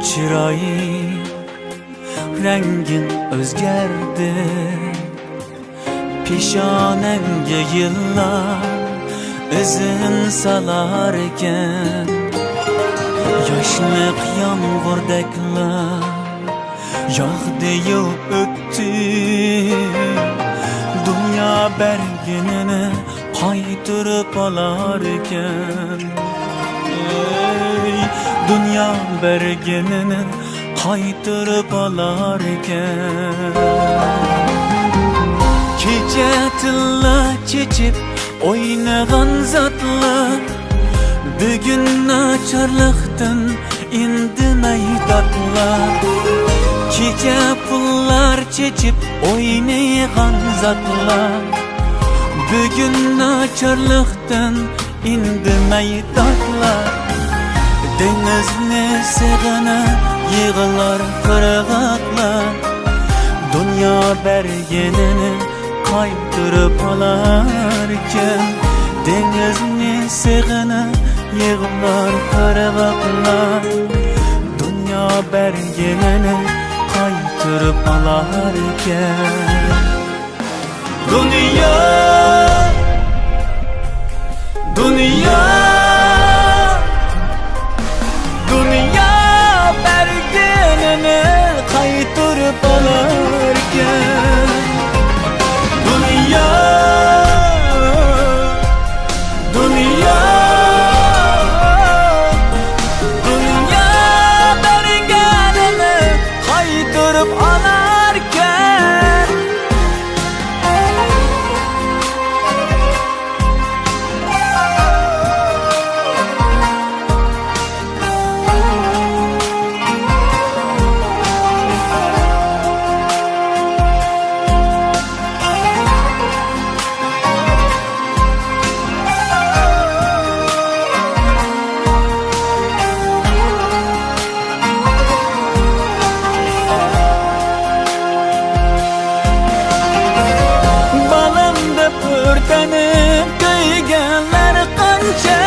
Chiroying rangin o'zgardi, peshonangga yillar izin solar ekan. Yoshliq yomg'irdagilar yog'di-yu o'tdi, dunyo berginini qaytirib olar ekan. Dünya bergenini qaytirib olar ekan. Kecha tilla chechib o'ynagan zotlar bugun nacharlikdan indamay dodlar. Kecha pullar chechib o'ynagan zotlar bugun nacharlikdan indamay dodlar. Denizli sig'ini yig'lar qirg'oqlar, dunyo bergenini qaytirib olar ekan. Denizli sig'ini yig'lar qirg'oqlar, dunyo bergenini qaytirib olar ekan. Dunyo, dunyo, dünya bergenini qaytirib olar ekan. Dünya, dünya, dünya bergenini qaytirib olar ekan. Kıyganlar qancha,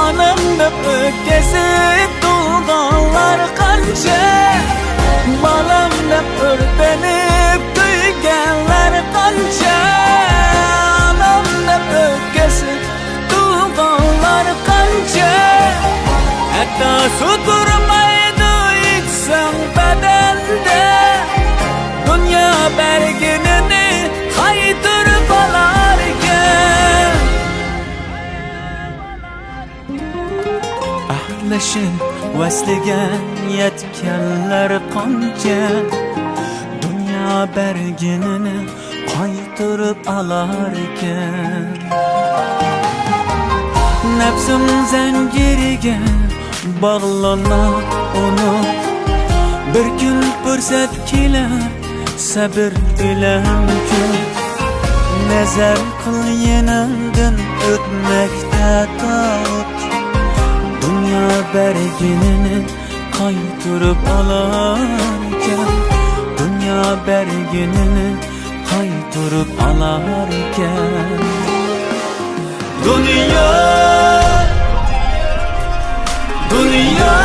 anam deb o'tkazib tug'ganlar qancha. Balam deb o'rtanib kuyganlar qancha, anam deb o'tkazib tug'ganlar qancha. Hatta suturmaydi ichsang badanda, dunyo bergenini qaytirib olar ekan. Ahlashin vasliga yetganlar qancha, dunyo bergenini qaytirib olar ekan. Nafsim zanjiriga bog'lanib unut, bir kun fursat kelar sabr bilan kut. Nazar qil yanamdan o'tmakda tot, dunyo bergenini qaytirib olar ekan. Dunyo bergenini qaytirib olar ekan. Dünya, dünya,